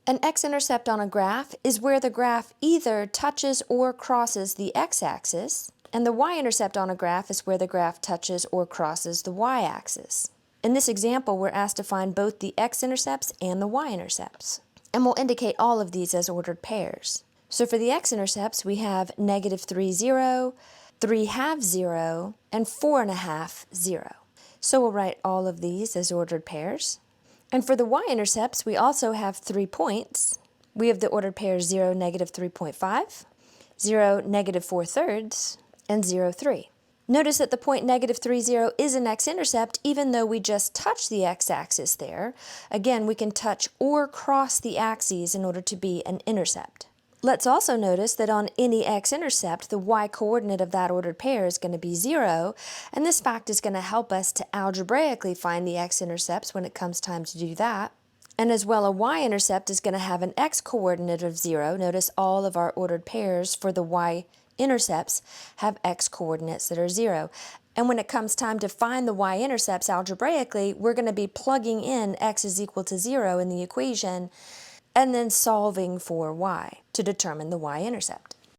An x-intercept on a graph is where the graph either touches or crosses the x-axis, and the y-intercept on a graph is where the graph touches or crosses the y-axis. In this example, we're asked to find both the x-intercepts and the y-intercepts, and we'll indicate all of these as ordered pairs. So for the x-intercepts, we have -3, 0, 3/2, 0, and 4.5, 0. So we'll write all of these as ordered pairs. And for the y-intercepts, we also have 3 points. We have the ordered pairs 0, -3.5, 0, -4/3, and 0, 3. Notice that the point -3, 0 is an x-intercept even though we just touch the x-axis there. Again, we can touch or cross the axes in order to be an intercept. Let's also notice that on any x-intercept, the y-coordinate of that ordered pair is going to be 0, and this fact is going to help us to algebraically find the x-intercepts when it comes time to do that. And as well, a y-intercept is going to have an x-coordinate of 0. Notice all of our ordered pairs for the y-intercepts have x-coordinates that are 0. And when it comes time to find the y-intercepts algebraically, we're going to be plugging in x is equal to 0 in the equation and then solving for y to determine the y-intercept.